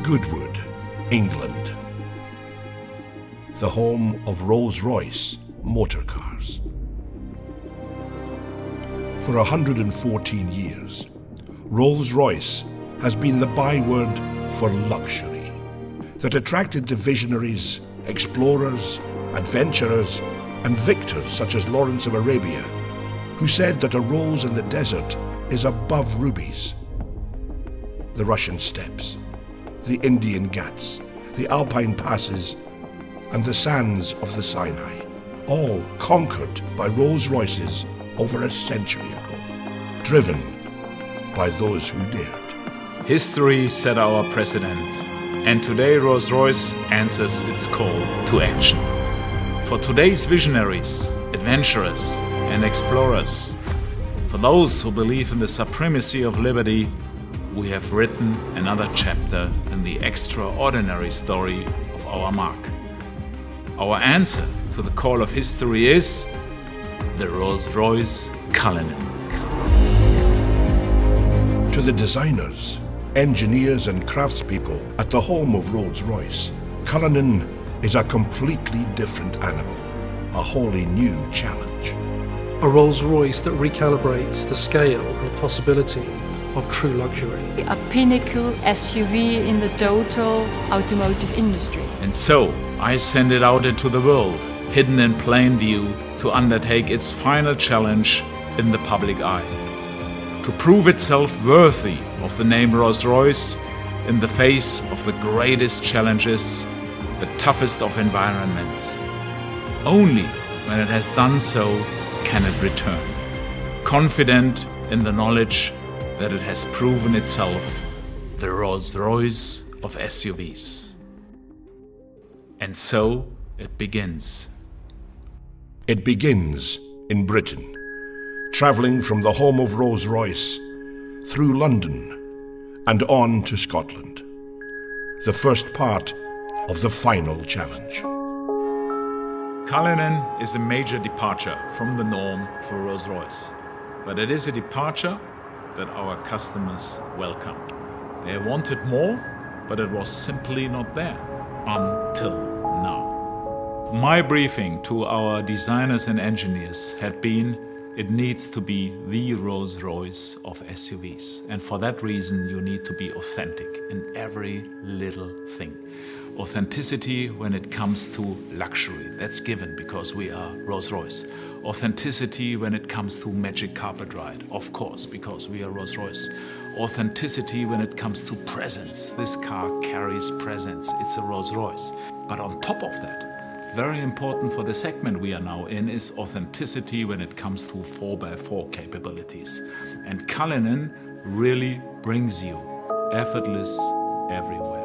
Goodwood, England, the home of Rolls-Royce motor cars. For 114 years, Rolls-Royce has been the byword for luxury that attracted the visionaries, explorers, adventurers, and victors such as Lawrence of Arabia, who said that a rose in the desert is above rubies. The Russian steppes, the Indian Ghats, the Alpine passes, and the sands of the Sinai, all conquered by Rolls-Royces over a century ago, driven by those who dared. History set our precedent, and today Rolls-Royce answers its call to action. For today's visionaries, adventurers, and explorers, for those who believe in the supremacy of liberty, we have written another chapter in the extraordinary story of our mark. Our answer to the call of history is the Rolls-Royce Cullinan. To the designers, engineers and craftspeople at the home of Rolls-Royce, Cullinan is a completely different animal, a wholly new challenge. A Rolls-Royce that recalibrates the scale and the possibility of true luxury. A pinnacle SUV in the total automotive industry. And so, I send it out into the world, hidden in plain view, to undertake its final challenge in the public eye. To prove itself worthy of the name Rolls-Royce in the face of the greatest challenges, the toughest of environments. Only when it has done so can it return, confident in the knowledge that it has proven itself the Rolls-Royce of SUVs. And so it begins. It begins in Britain, travelling from the home of Rolls-Royce through London and on to Scotland, the first part of the final challenge. Cullinan is a major departure from the norm for Rolls-Royce, but it is a departure that our customers welcome. They wanted more, but it was simply not there until now. My briefing to our designers and engineers had been, it needs to be the Rolls-Royce of SUVs. And for that reason, you need to be authentic in every little thing. Authenticity when it comes to luxury, that's given because we are Rolls-Royce. Authenticity when it comes to magic carpet ride, of course, because we are Rolls-Royce. Authenticity when it comes to presence. This car carries presence, it's a Rolls-Royce. But on top of that, very important for the segment we are now in is authenticity when it comes to 4x4 capabilities. And Cullinan really brings you effortless everywhere.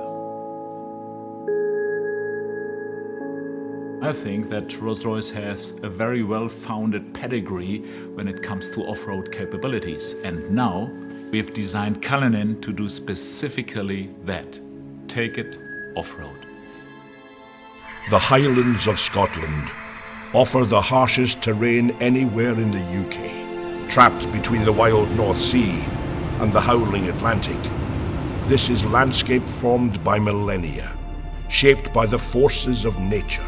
I think that Rolls-Royce has a very well-founded pedigree when it comes to off-road capabilities. And now we've designed Cullinan to do specifically that. Take it off-road. The Highlands of Scotland offer the harshest terrain anywhere in the UK. Trapped between the wild North Sea and the howling Atlantic, this is landscape formed by millennia, shaped by the forces of nature.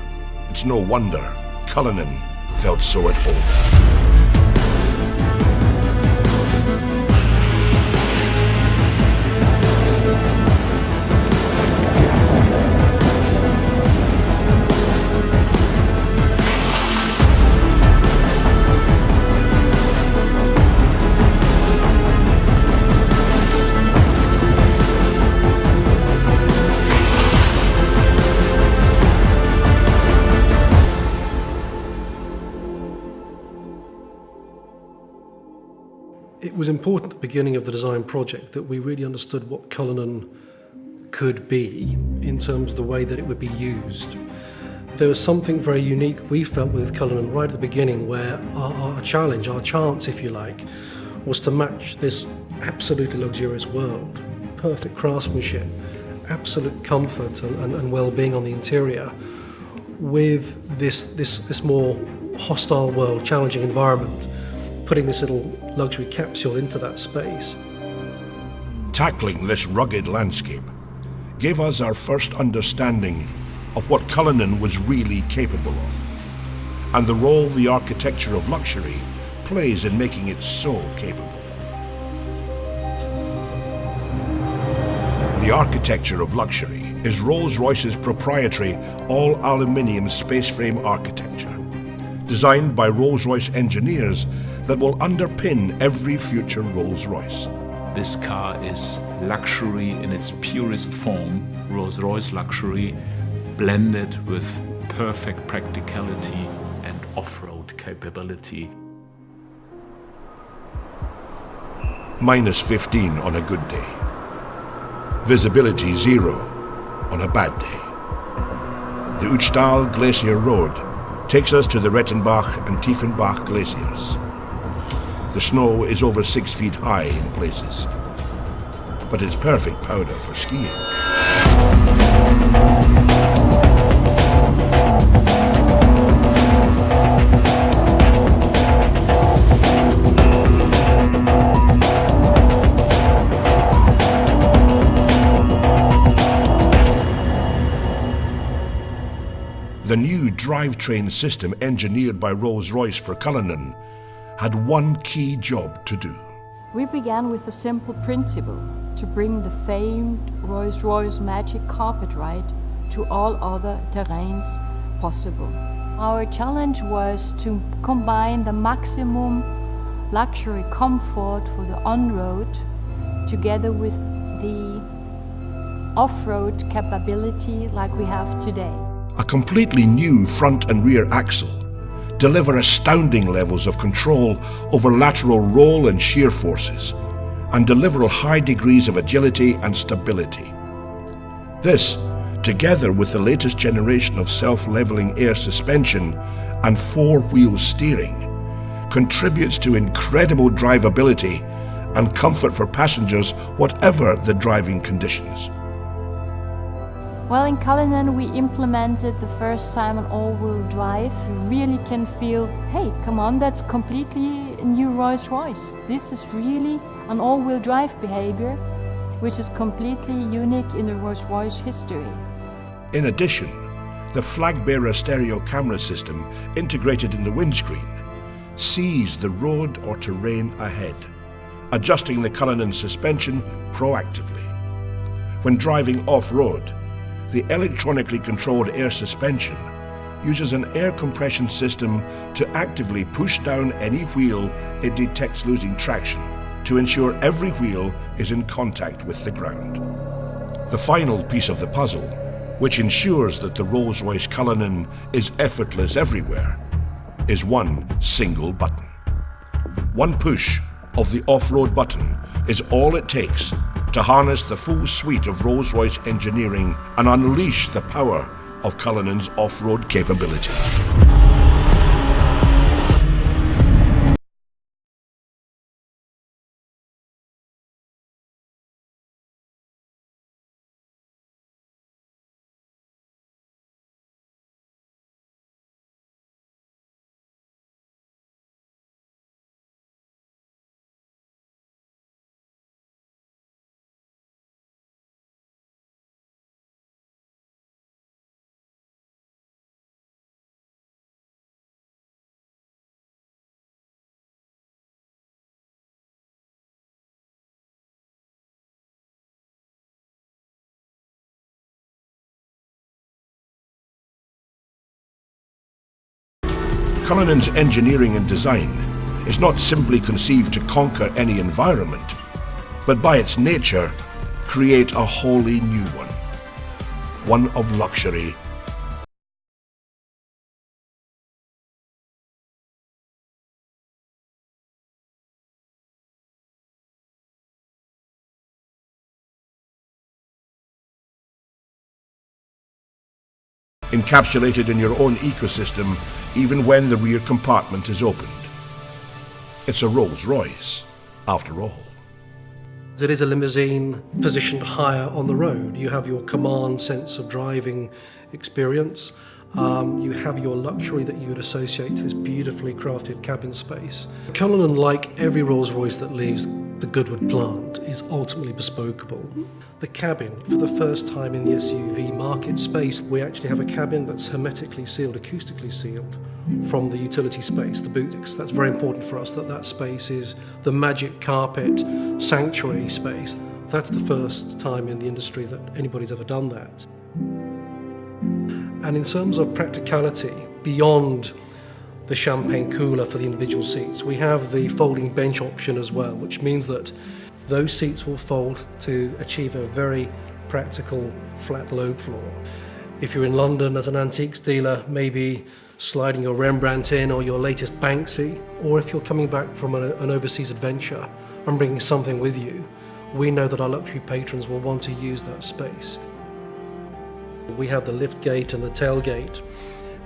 It's no wonder Cullinan felt so at home. It was important at the beginning of the design project that we really understood what Cullinan could be in terms of the way that it would be used. There was something very unique we felt with Cullinan right at the beginning, where our challenge, our chance if you like, was to match this absolutely luxurious world. Perfect craftsmanship, absolute comfort and well-being on the interior with this more hostile world, challenging environment, putting this little luxury capsule into that space. Tackling this rugged landscape gave us our first understanding of what Cullinan was really capable of, and the role the architecture of luxury plays in making it so capable. The architecture of luxury is Rolls-Royce's proprietary all-aluminium space frame architecture, designed by Rolls-Royce engineers that will underpin every future Rolls-Royce. This car is luxury in its purest form, Rolls-Royce luxury, blended with perfect practicality and off-road capability. Minus 15 on a good day. Visibility 0 on a bad day. The Uchtal Glacier Road takes us to the Rettenbach and Tiefenbach glaciers. The snow is over 6 feet high in places, but it's perfect powder for skiing. The new drivetrain system engineered by Rolls-Royce for Cullinan had one key job to do. We began with a simple principle: to bring the famed Rolls-Royce magic carpet ride to all other terrains possible. Our challenge was to combine the maximum luxury comfort for the on-road together with the off-road capability like we have today. A completely new front and rear axle deliver astounding levels of control over lateral roll and shear forces, and deliver high degrees of agility and stability. This, together with the latest generation of self-leveling air suspension and four-wheel steering, contributes to incredible drivability and comfort for passengers whatever the driving conditions. Well, in Cullinan we implemented the first time an all-wheel drive. You really can feel, hey, come on, that's completely a new Rolls-Royce. This is really an all-wheel drive behavior, which is completely unique in the Rolls-Royce history. In addition, the flag-bearer stereo camera system integrated in the windscreen sees the road or terrain ahead, adjusting the Cullinan suspension proactively. When driving off-road, the electronically controlled air suspension uses an air compression system to actively push down any wheel it detects losing traction to ensure every wheel is in contact with the ground. The final piece of the puzzle, which ensures that the Rolls-Royce Cullinan is effortless everywhere, is one single button. One push of the off-road button is all it takes to harness the full suite of Rolls-Royce engineering and unleash the power of Cullinan's off-road capability. Cullinan's engineering and design is not simply conceived to conquer any environment, but by its nature, create a wholly new one of luxury. Encapsulated in your own ecosystem, even when the rear compartment is opened. It's a Rolls-Royce, after all. It is a limousine positioned higher on the road. You have your command sense of driving experience. You have your luxury that you would associate to this beautifully crafted cabin space. Cullinan, like every Rolls-Royce that leaves the Goodwood plant is ultimately bespokeable. The cabin, for the first time in the SUV market space, we actually have a cabin that's hermetically sealed, acoustically sealed from the utility space, the boot. That's very important for us, that space is the magic carpet sanctuary space. That's the first time in the industry that anybody's ever done that. And in terms of practicality, beyond the champagne cooler for the individual seats, we have the folding bench option as well, which means that those seats will fold to achieve a very practical flat load floor. If you're in London as an antiques dealer, maybe sliding your Rembrandt in or your latest Banksy, or if you're coming back from an overseas adventure and bringing something with you, we know that our luxury patrons will want to use that space. We have the lift gate and the tailgate,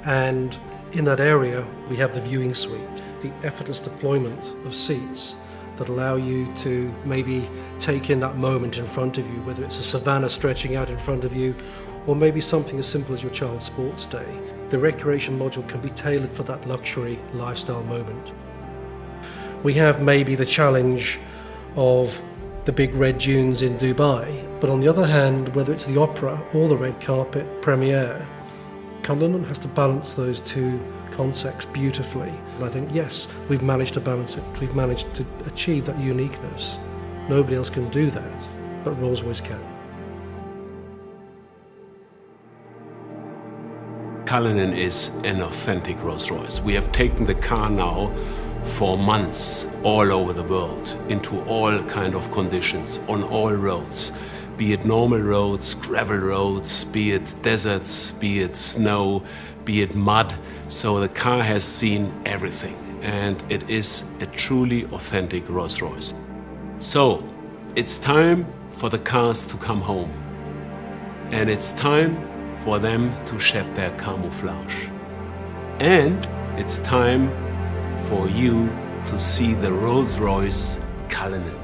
and in that area we have the viewing suite, the effortless deployment of seats that allow you to maybe take in that moment in front of you, whether it's a savannah stretching out in front of you, or maybe something as simple as your child's sports day. The recreation module can be tailored for that luxury lifestyle moment. We have maybe the challenge of the big red dunes in Dubai, but on the other hand, whether it's the opera or the red carpet premiere, Cullinan has to balance those two concepts beautifully. And I think, yes, we've managed to balance it. We've managed to achieve that uniqueness. Nobody else can do that, but Rolls-Royce can. Cullinan is an authentic Rolls-Royce. We have taken the car now for months all over the world, into all kind of conditions, on all roads. Be it normal roads, gravel roads, be it deserts, be it snow, be it mud. So the car has seen everything, and it is a truly authentic Rolls-Royce. So it's time for the cars to come home, and it's time for them to shed their camouflage. And it's time for you to see the Rolls-Royce Cullinan.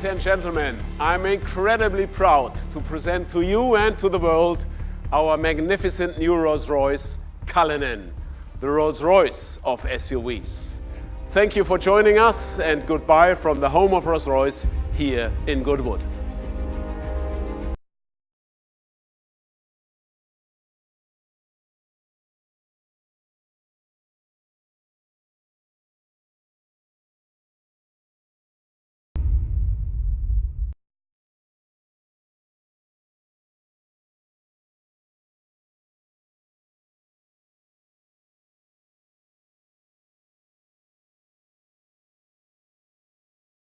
Ladies and gentlemen, I'm incredibly proud to present to you and to the world our magnificent new Rolls-Royce Cullinan, the Rolls-Royce of SUVs. Thank you for joining us, and goodbye from the home of Rolls-Royce here in Goodwood.